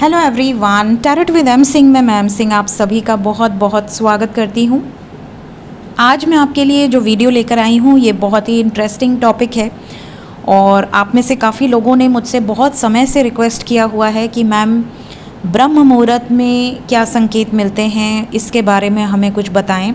Hello everyone, tarot with M Singh में ma'am Singh आप सभी का बहुत बहुत स्वागत करती हूँ। आज मैं आपके लिए जो वीडियो लेकर आई हूँ ये बहुत ही इंटरेस्टिंग टॉपिक है और आप में से काफ़ी लोगों ने मुझसे बहुत समय से रिक्वेस्ट किया हुआ है कि मैम ब्रह्म मुहूर्त में क्या संकेत मिलते हैं, इसके बारे में हमें कुछ बताएं।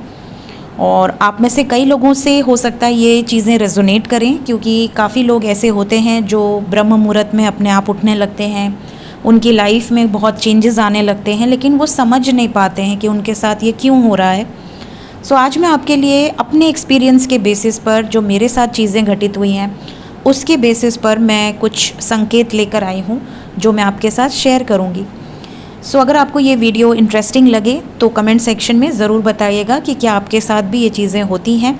और आप में से कई लोगों से हो सकता है ये चीज़ें रेजोनेट करें, क्योंकि काफ़ी लोग ऐसे होते हैं जो ब्रह्म मुहूर्त में अपने आप उठने लगते हैं, उनकी लाइफ में बहुत चेंजेस आने लगते हैं, लेकिन वो समझ नहीं पाते हैं कि उनके साथ ये क्यों हो रहा है। सो आज मैं आपके लिए अपने एक्सपीरियंस के बेसिस पर जो मेरे साथ चीज़ें घटित हुई हैं उसके बेसिस पर मैं कुछ संकेत लेकर आई हूँ जो मैं आपके साथ शेयर करूँगी। सो अगर आपको ये वीडियो इंटरेस्टिंग लगे तो कमेंट सेक्शन में ज़रूर बताइएगा कि क्या आपके साथ भी ये चीज़ें होती हैं,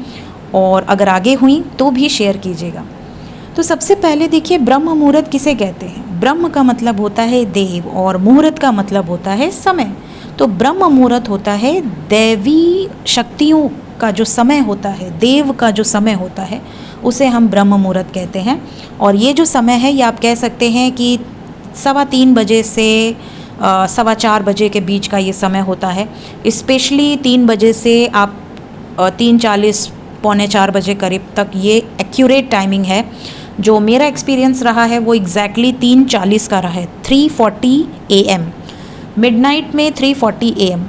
और अगर आगे हुई तो भी शेयर कीजिएगा। तो सबसे पहले देखिए, ब्रह्म मुहूर्त किसे कहते हैं। ब्रह्म का मतलब होता है देव और मुहूर्त का मतलब होता है समय। तो ब्रह्म मुहूर्त होता है दैवी शक्तियों का जो समय होता है, देव का जो समय होता है, उसे हम ब्रह्म मुहूर्त कहते हैं। और ये जो समय है ये आप कह सकते हैं कि 3:15 बजे से 4:15 बजे के बीच का ये समय होता है। स्पेशली 3 बजे से आप 3:40 पौने 4 बजे करीब तक ये एक्यूरेट टाइमिंग है। जो मेरा एक्सपीरियंस रहा है वो एग्जैक्टली 3:40 का रहा है, 3:40 AM, मिडनाइट में 3:40 AM,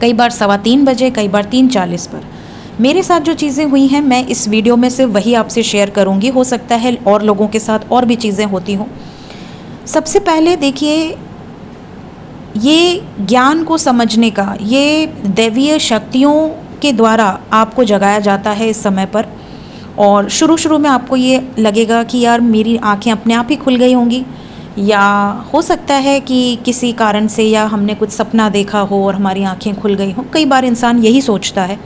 कई बार 3:15 बजे, कई बार 3:40 पर। मेरे साथ जो चीज़ें हुई हैं मैं इस वीडियो में से वही आपसे शेयर करूंगी। हो सकता है और लोगों के साथ और भी चीज़ें होती हों। सबसे पहले देखिए, ये ज्ञान को समझने का, ये दैवीय शक्तियों के द्वारा आपको जगाया जाता है इस समय पर। और शुरू में आपको ये लगेगा कि यार मेरी आंखें अपने आप ही खुल गई होंगी, या हो सकता है कि किसी कारण से, या हमने कुछ सपना देखा हो और हमारी आंखें खुल गई हों। कई बार इंसान यही सोचता है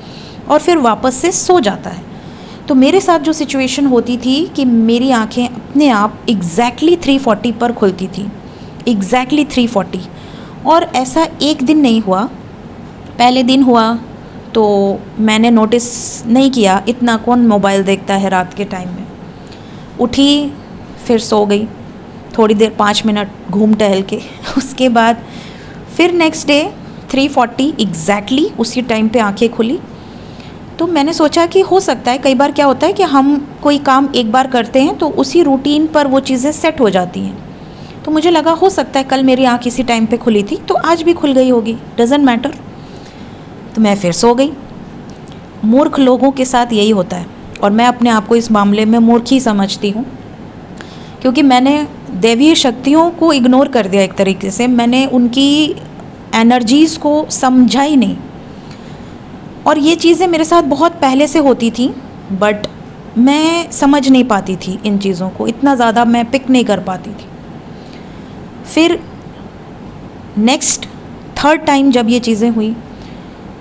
और फिर वापस से सो जाता है। तो मेरे साथ जो सिचुएशन होती थी कि मेरी आंखें अपने आप एग्जैक्टली 3:40 पर खुलती थी, एग्जैक्टली 3:40। और ऐसा एक दिन नहीं हुआ, पहले दिन हुआ तो मैंने नोटिस नहीं किया, इतना कौन मोबाइल देखता है रात के टाइम में। उठी, फिर सो गई, थोड़ी देर 5 मिनट घूम टहल के उसके बाद फिर नेक्स्ट डे 3:40 एग्जैक्टली उसी टाइम पे आंखें खुली। तो मैंने सोचा कि हो सकता है, कई बार क्या होता है कि हम कोई काम एक बार करते हैं तो उसी रूटीन पर वो चीज़ें सेट हो जाती हैं। तो मुझे लगा हो सकता है कल मेरी आँख इसी टाइम पे खुली थी तो आज भी खुल गई होगी, डजेंट मैटर। तो मैं फिर सो गई। मूर्ख लोगों के साथ यही होता है, और मैं अपने आप को इस मामले में मूर्ख ही समझती हूँ, क्योंकि मैंने दैवीय शक्तियों को इग्नोर कर दिया एक तरीके से। मैंने उनकी एनर्जीज़ को समझा ही नहीं। और ये चीज़ें मेरे साथ बहुत पहले से होती थी, बट मैं समझ नहीं पाती थी इन चीज़ों को, इतना ज़्यादा मैं पिक नहीं कर पाती थी। फिर नेक्स्ट 3rd टाइम जब ये चीज़ें हुई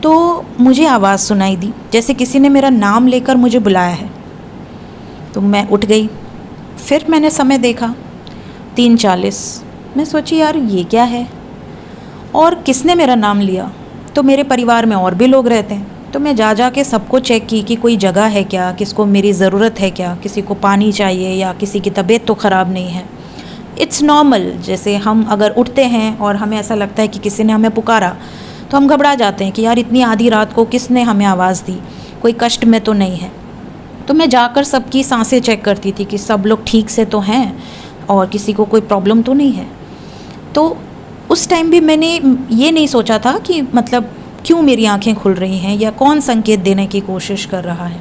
तो मुझे आवाज़ सुनाई दी, जैसे किसी ने मेरा नाम लेकर मुझे बुलाया है। तो मैं उठ गई। फिर मैंने समय देखा 3:40। मैं सोची यार ये क्या है, और किसने मेरा नाम लिया। तो मेरे परिवार में और भी लोग रहते हैं, तो मैं जा के सबको चेक की कि कोई जगह है क्या, किसको मेरी ज़रूरत है क्या, किसी को पानी चाहिए या किसी की तबीयत तो ख़राब नहीं है। इट्स नॉर्मल, जैसे हम अगर उठते हैं और हमें ऐसा लगता है कि किसी ने हमें पुकारा तो हम घबरा जाते हैं कि यार इतनी आधी रात को किसने हमें आवाज़ दी, कोई कष्ट में तो नहीं है। तो मैं जाकर सबकी सांसें चेक करती थी कि सब लोग ठीक से तो हैं और किसी को कोई प्रॉब्लम तो नहीं है। तो उस टाइम भी मैंने ये नहीं सोचा था कि मतलब क्यों मेरी आंखें खुल रही हैं या कौन संकेत देने की कोशिश कर रहा है।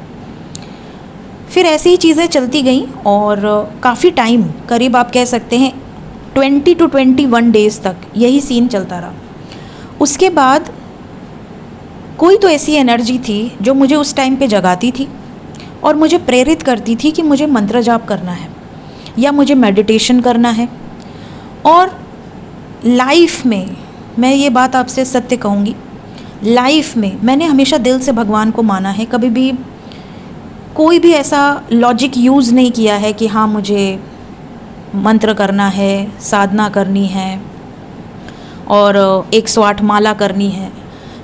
फिर ऐसी ही चीज़ें चलती गई और काफ़ी टाइम, करीब आप कह सकते हैं 20 to 21 डेज़ तक यही सीन चलता रहा। उसके बाद कोई तो ऐसी एनर्जी थी जो मुझे उस टाइम पे जगाती थी और मुझे प्रेरित करती थी कि मुझे मंत्र जाप करना है या मुझे मेडिटेशन करना है। और लाइफ में मैं ये बात आपसे सत्य कहूँगी, लाइफ में मैंने हमेशा दिल से भगवान को माना है। कभी भी कोई भी ऐसा लॉजिक यूज़ नहीं किया है कि हाँ मुझे मंत्र करना है, साधना करनी है और 108 माला करनी है।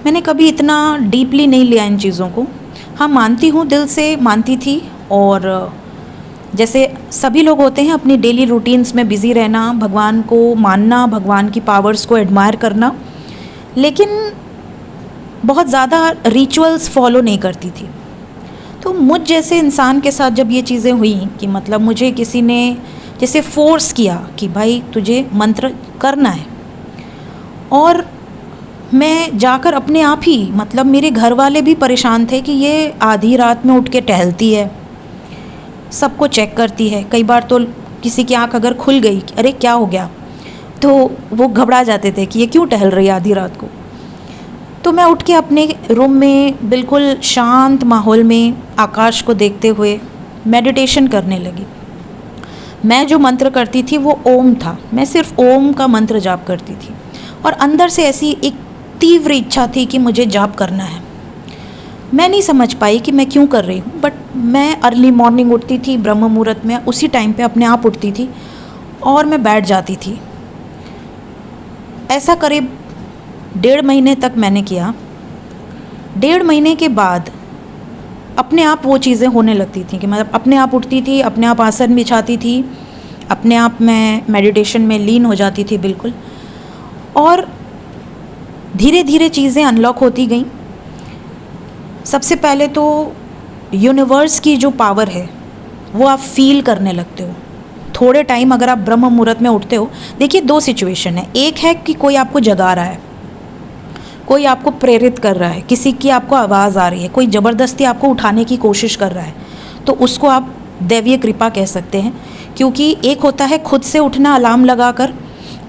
मैंने कभी इतना डीपली नहीं लिया इन चीज़ों को। हाँ, मानती हूँ, दिल से मानती थी और जैसे सभी लोग होते हैं अपनी डेली रूटीन्स में बिज़ी रहना, भगवान को मानना, भगवान की पावर्स को एडमायर करना, लेकिन बहुत ज़्यादा रिचुअल्स फॉलो नहीं करती थी। तो मुझ जैसे इंसान के साथ जब ये चीज़ें हुई कि मतलब मुझे किसी ने जैसे फोर्स किया कि भाई तुझे मंत्र करना है, और मैं जाकर अपने आप ही, मतलब मेरे घर वाले भी परेशान थे कि ये आधी रात में उठ के टहलती है, सबको चेक करती है। कई बार तो किसी की आंख अगर खुल गई, अरे क्या हो गया, तो वो घबरा जाते थे कि ये क्यों टहल रही है आधी रात को। तो मैं उठ के अपने रूम में बिल्कुल शांत माहौल में आकाश को देखते हुए मेडिटेशन करने लगी। मैं जो मंत्र करती थी वो ओम था, मैं सिर्फ ओम का मंत्र जाप करती थी, और अंदर से ऐसी एक तीव्र इच्छा थी कि मुझे जाप करना है। मैं नहीं समझ पाई कि मैं क्यों कर रही हूँ, बट मैं अर्ली मॉर्निंग उठती थी, ब्रह्म मुहूर्त में, उसी टाइम पे अपने आप उठती थी और मैं बैठ जाती थी। ऐसा करीब 1.5 महीने तक मैंने किया। 1.5 महीने के बाद अपने आप वो चीज़ें होने लगती थी कि मतलब अपने आप उठती थी, अपने आप आसन बिछाती थी, अपने आप मैं मेडिटेशन में लीन हो जाती थी बिल्कुल, और धीरे धीरे चीज़ें अनलॉक होती गईं। सबसे पहले तो यूनिवर्स की जो पावर है वो आप फील करने लगते हो। थोड़े टाइम अगर आप ब्रह्म मुहूर्त में उठते हो, देखिए 2 सिचुएशन है। एक है कि कोई आपको जगा रहा है, कोई आपको प्रेरित कर रहा है, किसी की आपको आवाज़ आ रही है, कोई ज़बरदस्ती आपको उठाने की कोशिश कर रहा है, तो उसको आप दैवीय कृपा कह सकते हैं। क्योंकि एक होता है खुद से उठना अलार्म लगाकर,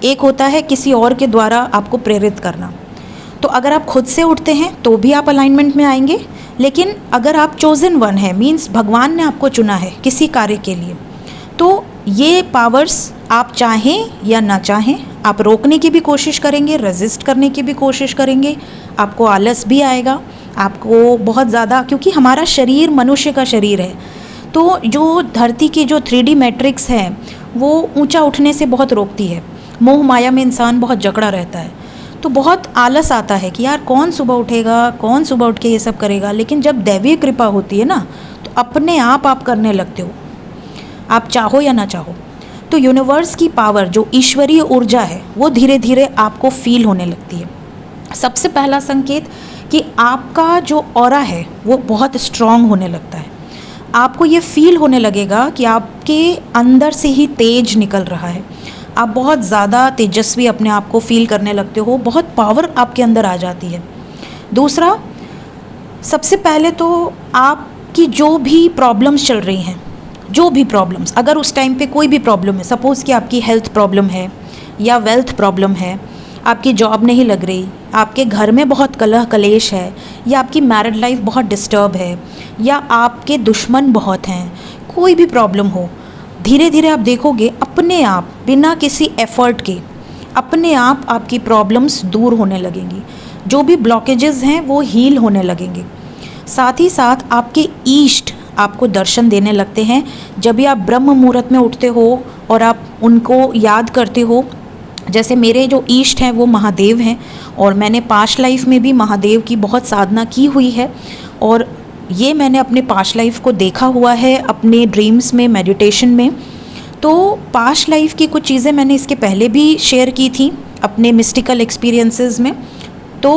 एक होता है किसी और के द्वारा आपको प्रेरित करना। तो अगर आप खुद से उठते हैं तो भी आप अलाइनमेंट में आएंगे, लेकिन अगर आप चोजन वन है, मीन्स भगवान ने आपको चुना है किसी कार्य के लिए, तो ये पावर्स आप चाहें या ना चाहें, आप रोकने की भी कोशिश करेंगे, रेजिस्ट करने की भी कोशिश करेंगे, आपको आलस भी आएगा, आपको बहुत ज़्यादा, क्योंकि हमारा शरीर मनुष्य का शरीर है, तो जो धरती की जो 3D मैट्रिक्स है वो ऊंचा उठने से बहुत रोकती है। मोह माया में इंसान बहुत जकड़ा रहता है, तो बहुत आलस आता है कि यार कौन सुबह उठेगा, कौन सुबह उठ के ये सब करेगा। लेकिन जब दैवीय कृपा होती है ना, तो अपने आप करने लगते हो, आप चाहो या ना चाहो। तो यूनिवर्स की पावर, जो ईश्वरीय ऊर्जा है, वो धीरे धीरे आपको फील होने लगती है। सबसे पहला संकेत कि आपका जो ऑरा है वो बहुत स्ट्रांग होने लगता है। आपको ये फील होने लगेगा कि आपके अंदर से ही तेज निकल रहा है, आप बहुत ज़्यादा तेजस्वी अपने आप को फील करने लगते हो, बहुत पावर आपके अंदर आ जाती है। दूसरा, सबसे पहले तो आपकी जो भी प्रॉब्लम्स चल रही हैं, जो भी प्रॉब्लम्स, अगर उस टाइम पे कोई भी प्रॉब्लम है, सपोज़ कि आपकी हेल्थ प्रॉब्लम है या वेल्थ प्रॉब्लम है, आपकी जॉब नहीं लग रही, आपके घर में बहुत कलह कलेश है, या आपकी मैरिड लाइफ बहुत डिस्टर्ब है, या आपके दुश्मन बहुत हैं, कोई भी प्रॉब्लम हो, धीरे धीरे आप देखोगे अपने आप, बिना किसी एफर्ट के, अपने आप आपकी प्रॉब्लम्स दूर होने लगेंगी। जो भी ब्लॉकेजेस हैं वो हील होने लगेंगे। साथ ही साथ आपके ईष्ट आपको दर्शन देने लगते हैं। जब भी आप ब्रह्म मुहूर्त में उठते हो और आप उनको याद करते हो, जैसे मेरे जो ईष्ट हैं वो महादेव हैं, और मैंने पास्ट लाइफ में भी महादेव की बहुत साधना की हुई है, और ये मैंने अपने पास्ट लाइफ को देखा हुआ है अपने ड्रीम्स में, मेडिटेशन में। तो पास्ट लाइफ की कुछ चीज़ें मैंने इसके पहले भी शेयर की थी अपने मिस्टिकल एक्सपीरियंसेस में। तो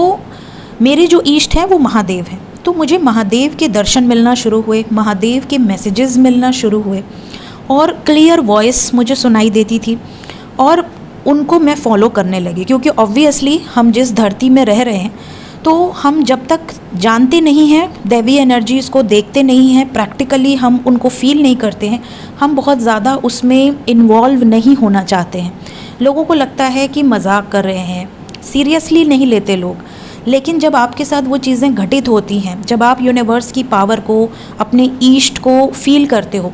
मेरे जो ईष्ट हैं वो महादेव हैं, तो मुझे महादेव के दर्शन मिलना शुरू हुए, महादेव के मैसेजेस मिलना शुरू हुए, और क्लियर वॉइस मुझे सुनाई देती थी, और उनको मैं फॉलो करने लगी। क्योंकि ऑब्वियसली हम जिस धरती में रह रहे हैं, तो हम जब तक जानते नहीं हैं, दैवी एनर्जीज़ को देखते नहीं हैं, प्रैक्टिकली हम उनको फील नहीं करते हैं, हम बहुत ज़्यादा उसमें इन्वॉल्व नहीं होना चाहते हैं। लोगों को लगता है कि मजाक कर रहे हैं, सीरियसली नहीं लेते लोग। लेकिन जब आपके साथ वो चीज़ें घटित होती हैं, जब आप यूनिवर्स की पावर को, अपने ईष्ट को फील करते हो,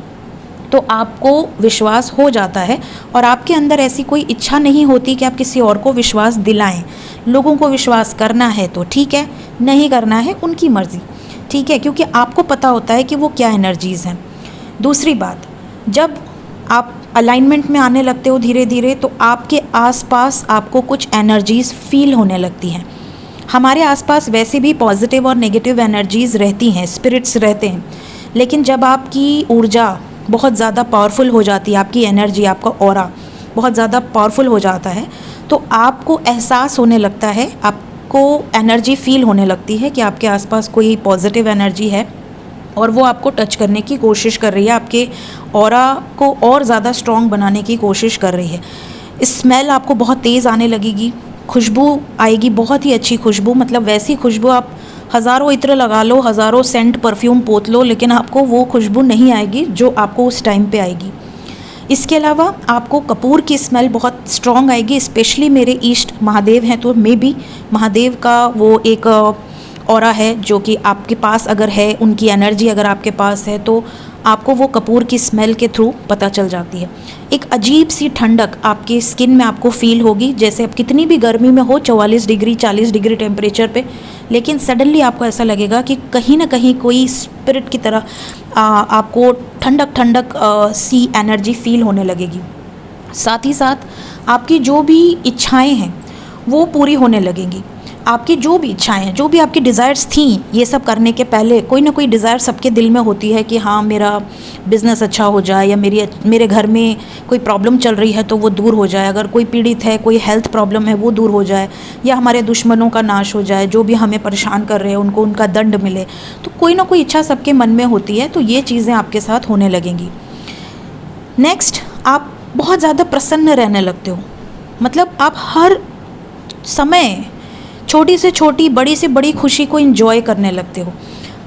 तो आपको विश्वास हो जाता है, और आपके अंदर ऐसी कोई इच्छा नहीं होती कि आप किसी और को विश्वास दिलाएं। लोगों को विश्वास करना है तो ठीक है, नहीं करना है उनकी मर्ज़ी, ठीक है, क्योंकि आपको पता होता है कि वो क्या एनर्जीज़ हैं। दूसरी बात, जब आप अलाइनमेंट में आने लगते हो धीरे धीरे, तो आपके आसपास आपको कुछ एनर्जीज़ फील होने लगती हैं। हमारे आसपास वैसे भी पॉजिटिव और नेगेटिव एनर्जीज़ रहती हैं, स्पिरिट्स रहते हैं, लेकिन जब आपकी ऊर्जा बहुत ज़्यादा पावरफुल हो जाती है, आपकी एनर्जी, आपका ऑरा बहुत ज़्यादा पावरफुल हो जाता है, तो आपको एहसास होने लगता है, आपको एनर्जी फील होने लगती है कि आपके आसपास कोई पॉजिटिव एनर्जी है और वो आपको टच करने की कोशिश कर रही है, आपके ऑरा को और ज़्यादा स्ट्रॉन्ग बनाने की कोशिश कर रही है। स्मेल आपको बहुत तेज़ आने लगेगी, खुशबू आएगी, बहुत ही अच्छी खुशबू, मतलब वैसी खुशबू आप हज़ारों इत्र लगा लो, हज़ारों सेंट परफ्यूम पोत लो, लेकिन आपको वो खुशबू नहीं आएगी जो आपको उस टाइम पे आएगी। इसके अलावा आपको कपूर की स्मेल बहुत स्ट्रॉन्ग आएगी, स्पेशली मेरे ईष्ट महादेव हैं तो मे बी महादेव का वो एक ऑरा है जो कि आपके पास अगर है, उनकी एनर्जी अगर आपके पास है तो आपको वो कपूर की स्मेल के थ्रू पता चल जाती है। एक अजीब सी ठंडक आपकी स्किन में आपको फील होगी, जैसे आप कितनी भी गर्मी में हो, 44 डिग्री 40 डिग्री टेम्परेचर पे, लेकिन सडनली आपको ऐसा लगेगा कि कहीं ना कहीं कोई स्पिरिट की तरह आपको ठंडक ठंडक सी एनर्जी फील होने लगेगी। साथ ही साथ आपकी जो भी इच्छाएं हैं वो पूरी होने लगेंगी। आपकी जो भी इच्छाएं हैं, जो भी आपकी डिज़ायर्स थी ये सब करने के पहले, कोई ना कोई डिज़ायर सबके दिल में होती है कि हाँ मेरा बिज़नेस अच्छा हो जाए, या मेरे घर में कोई प्रॉब्लम चल रही है तो वो दूर हो जाए, अगर कोई पीड़ित है, कोई हेल्थ प्रॉब्लम है वो दूर हो जाए, या हमारे दुश्मनों का नाश हो जाए, जो भी हमें परेशान कर रहे हैं उनको उनका दंड मिले। तो कोई ना कोई इच्छा सबके मन में होती है, तो ये चीज़ें आपके साथ होने लगेंगी। नेक्स्ट, आप बहुत ज़्यादा प्रसन्न रहने लगते हो, मतलब आप हर समय छोटी से छोटी, बड़ी से बड़ी खुशी को एंजॉय करने लगते हो,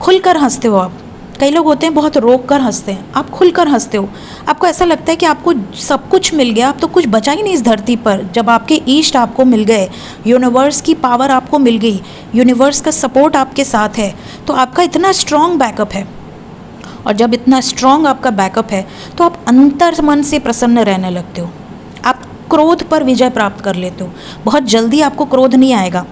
खुलकर हंसते हो आप। कई लोग होते हैं बहुत रोक कर हंसते हैं, आप खुलकर हंसते हो। आपको ऐसा लगता है कि आपको सब कुछ मिल गया, अब तो कुछ बचा ही नहीं इस धरती पर। जब आपके ईष्ट आपको मिल गए, यूनिवर्स की पावर आपको मिल गई, यूनिवर्स का सपोर्ट आपके साथ है, तो आपका इतना स्ट्रॉन्ग बैकअप है। और जब इतना स्ट्रॉन्ग आपका बैकअप है तो आप अंतर मन से प्रसन्न रहने लगते हो। आप क्रोध पर विजय प्राप्त कर लेते हो। बहुत जल्दी आपको क्रोध नहीं आएगा,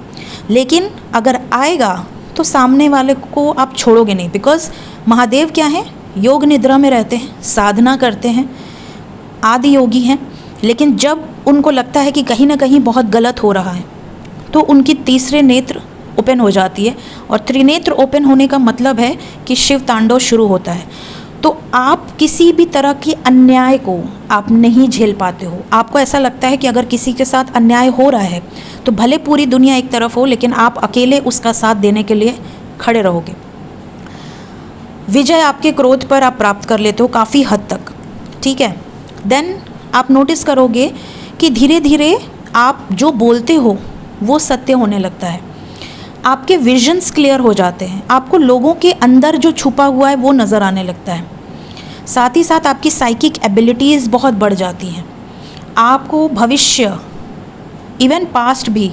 लेकिन अगर आएगा तो सामने वाले को आप छोड़ोगे नहीं, बिकॉज महादेव क्या हैं, योग निद्रा में रहते हैं, साधना करते हैं, आदि योगी हैं। लेकिन जब उनको लगता है कि कहीं ना कहीं बहुत गलत हो रहा है तो उनकी तीसरे नेत्र ओपन हो जाती है, और त्रिनेत्र ओपन होने का मतलब है कि शिव तांडव शुरू होता है। तो आप किसी भी तरह की अन्याय को आप नहीं झेल पाते हो। आपको ऐसा लगता है कि अगर किसी के साथ अन्याय हो रहा है तो भले पूरी दुनिया एक तरफ हो, लेकिन आप अकेले उसका साथ देने के लिए खड़े रहोगे। विजय आपके क्रोध पर आप प्राप्त कर लेते हो काफ़ी हद तक, ठीक है। देन आप नोटिस करोगे कि धीरे धीरे आप जो बोलते हो वो सत्य होने लगता है। आपके विजन्स क्लियर हो जाते हैं, आपको लोगों के अंदर जो छुपा हुआ है वो नज़र आने लगता है। साथ ही साथ आपकी साइकिक एबिलिटीज़ बहुत बढ़ जाती हैं। आपको भविष्य, इवन पास्ट भी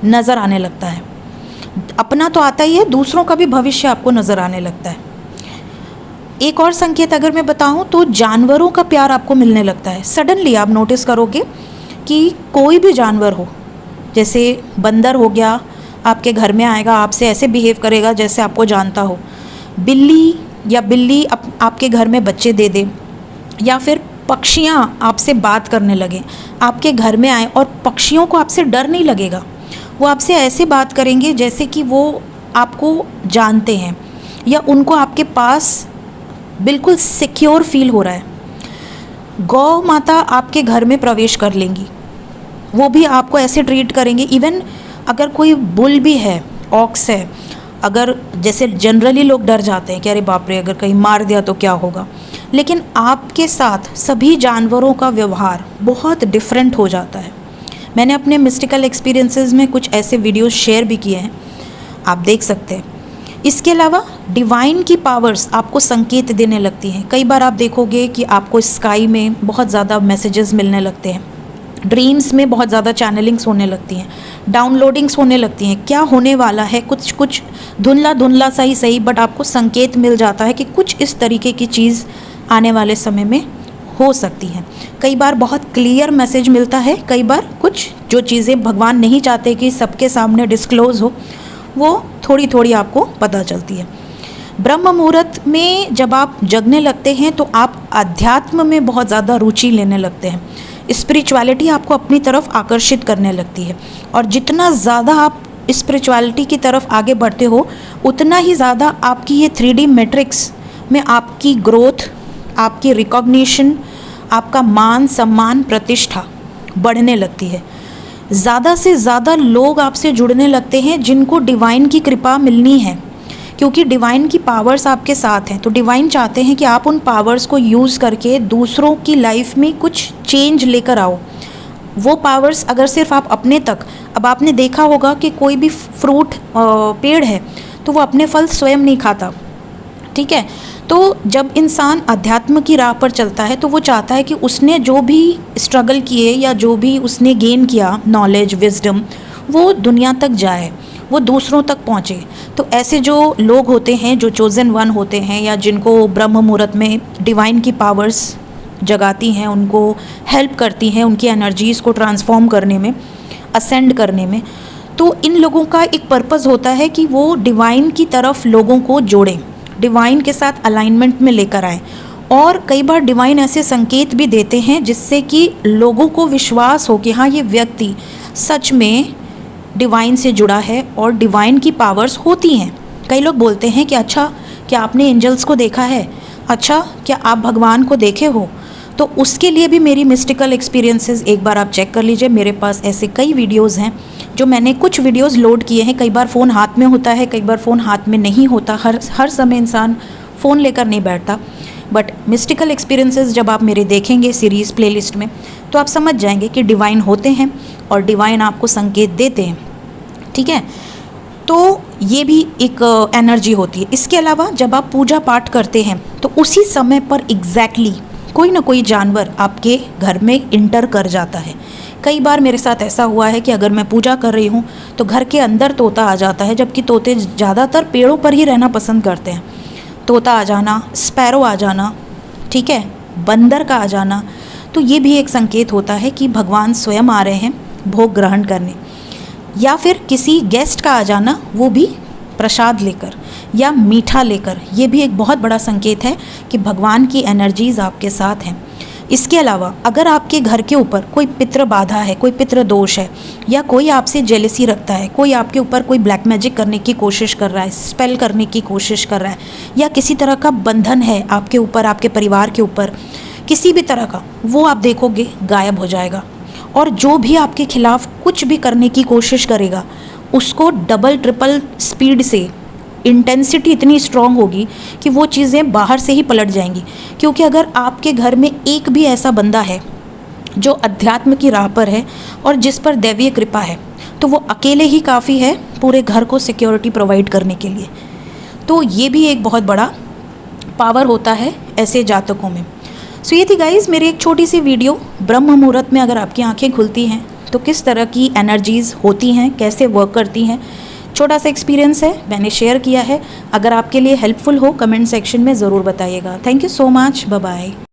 नज़र आने लगता है। अपना तो आता ही है, दूसरों का भी भविष्य आपको नज़र आने लगता है। एक और संकेत अगर मैं बताऊं तो जानवरों का प्यार आपको मिलने लगता है। सडनली आप नोटिस करोगे कि कोई भी जानवर हो, जैसे बंदर हो गया, आपके घर में आएगा, आपसे ऐसे बिहेव करेगा जैसे आपको जानता हो। बिल्ली आपके घर में बच्चे दे दे, या फिर पक्षियाँ आपसे बात करने लगे, आपके घर में आए, और पक्षियों को आपसे डर नहीं लगेगा। वो आपसे ऐसे बात करेंगे जैसे कि वो आपको जानते हैं, या उनको आपके पास बिल्कुल सिक्योर फील हो रहा है। गौ माता आपके घर में प्रवेश कर लेंगी, वो भी आपको ऐसे ट्रीट करेंगे। इवन अगर कोई बुल भी है, ऑक्स है, अगर जैसे जनरली लोग डर जाते हैं कि अरे बाप रे अगर कहीं मार दिया तो क्या होगा, लेकिन आपके साथ सभी जानवरों का व्यवहार बहुत डिफरेंट हो जाता है। मैंने अपने मिस्टिकल एक्सपीरियंसेस में कुछ ऐसे वीडियोस शेयर भी किए हैं, आप देख सकते हैं। इसके अलावा डिवाइन की पावर्स आपको संकेत देने लगती हैं। कई बार आप देखोगे कि आपको स्काई में बहुत ज़्यादा मैसेजेस मिलने लगते हैं, ड्रीम्स में बहुत ज़्यादा चैनलिंग्स होने लगती हैं, डाउनलोडिंग्स होने लगती हैं। क्या होने वाला है, कुछ धुंधला धुंधला सा ही सही, बट आपको संकेत मिल जाता है कि कुछ इस तरीके की चीज़ आने वाले समय में हो सकती हैं। कई बार बहुत क्लियर मैसेज मिलता है, कई बार कुछ जो चीज़ें भगवान नहीं चाहते कि सबके सामने डिस्क्लोज़ हो, वो थोड़ी थोड़ी आपको पता चलती है। ब्रह्म मुहूर्त में जब आप जगने लगते हैं तो आप अध्यात्म में बहुत ज़्यादा रुचि लेने लगते हैं। स्पिरिचुअलिटी आपको अपनी तरफ आकर्षित करने लगती है, और जितना ज़्यादा आप स्पिरिचुअलिटी की तरफ आगे बढ़ते हो उतना ही ज़्यादा आपकी ये 3D मैट्रिक्स में आपकी ग्रोथ आपकी रिकॉग्निशन, आपका मान सम्मान प्रतिष्ठा बढ़ने लगती है। ज़्यादा से ज़्यादा लोग आपसे जुड़ने लगते हैं जिनको डिवाइन की कृपा मिलनी है, क्योंकि डिवाइन की पावर्स आपके साथ हैं। तो डिवाइन चाहते हैं कि आप उन पावर्स को यूज़ करके दूसरों की लाइफ में कुछ चेंज लेकर आओ। वो पावर्स अगर सिर्फ आप अपने तक, अब आपने देखा होगा कि कोई भी फ्रूट पेड़ है तो वो अपने फल स्वयं नहीं खाता, ठीक है। तो जब इंसान अध्यात्म की राह पर चलता है तो वो चाहता है कि उसने जो भी स्ट्रगल किए या जो भी उसने गेन किया नॉलेज विजडम, वो दुनिया तक जाए, वो दूसरों तक पहुँचे। तो ऐसे जो लोग होते हैं जो चोज़न वन होते हैं या जिनको ब्रह्म मुहूर्त में डिवाइन की पावर्स जगाती हैं, उनको हेल्प करती हैं उनकी एनर्जीज़ को ट्रांसफॉर्म करने में, असेंड करने में, तो इन लोगों का एक पर्पज़ होता है कि वो डिवाइन की तरफ लोगों को जोड़ें, डिवाइन के साथ अलाइनमेंट में लेकर आएँ। और कई बार डिवाइन ऐसे संकेत भी देते हैं जिससे कि लोगों को विश्वास हो कि हाँ, ये व्यक्ति सच में डिवाइन से जुड़ा है और डिवाइन की पावर्स होती हैं। कई लोग बोलते हैं कि अच्छा, क्या आपने एंजल्स को देखा है? अच्छा, क्या आप भगवान को देखे हो? तो उसके लिए भी मेरी मिस्टिकल एक्सपीरियंसेस एक बार आप चेक कर लीजिए। मेरे पास ऐसे कई वीडियोस हैं जो मैंने कुछ वीडियोस लोड किए हैं। कई बार फ़ोन हाथ में होता है, कई बार फ़ोन हाथ में नहीं होता, हर समय इंसान फ़ोन लेकर नहीं बैठता। बट मिस्टिकल एक्सपीरियंसेस जब आप मेरे देखेंगे सीरीज़ प्लेलिस्ट में, तो आप समझ जाएंगे कि डिवाइन होते हैं और डिवाइन आपको संकेत देते हैं, ठीक है। तो ये भी एक एनर्जी होती है। इसके अलावा जब आप पूजा पाठ करते हैं तो उसी समय पर एग्जैक्टली कोई ना कोई जानवर आपके घर में इंटर कर जाता है। कई बार मेरे साथ ऐसा हुआ है कि अगर मैं पूजा कर रही हूँ तो घर के अंदर तोता आ जाता है, जबकि तोते ज़्यादातर पेड़ों पर ही रहना पसंद करते हैं। तोता आ जाना, स्पैरो आ जाना, ठीक है, बंदर का आ जाना, तो ये भी एक संकेत होता है कि भगवान स्वयं आ रहे हैं भोग ग्रहण करने। या फिर किसी गेस्ट का आ जाना, वो भी प्रसाद लेकर या मीठा लेकर, ये भी एक बहुत बड़ा संकेत है कि भगवान की एनर्जीज़ आपके साथ हैं। इसके अलावा अगर आपके घर के ऊपर कोई पितृ बाधा है, कोई पितृ दोष है, या कोई आपसे जेलसी रखता है, कोई आपके ऊपर कोई ब्लैक मैजिक करने की कोशिश कर रहा है, स्पेल करने की कोशिश कर रहा है, या किसी तरह का बंधन है आपके ऊपर, आपके परिवार के ऊपर, किसी भी तरह का, वो आप देखोगे गायब हो जाएगा। और जो भी आपके खिलाफ कुछ भी करने की कोशिश करेगा, उसको डबल ट्रिपल स्पीड से इंटेंसिटी इतनी स्ट्रांग होगी कि वो चीज़ें बाहर से ही पलट जाएंगी। क्योंकि अगर आपके घर में एक भी ऐसा बंदा है जो अध्यात्म की राह पर है और जिस पर दैवीय कृपा है, तो वो अकेले ही काफ़ी है पूरे घर को सिक्योरिटी प्रोवाइड करने के लिए। तो ये भी एक बहुत बड़ा पावर होता है ऐसे जातकों में। सो ये थी गाइज़ मेरी एक छोटी सी वीडियो, ब्रह्म मुहूर्त में अगर आपकी आंखें खुलती हैं तो किस तरह की एनर्जीज़ होती हैं, कैसे वर्क करती हैं। छोटा सा एक्सपीरियंस है, मैंने शेयर किया है। अगर आपके लिए हेल्पफुल हो कमेंट सेक्शन में ज़रूर बताइएगा। Thank you so much, bye bye.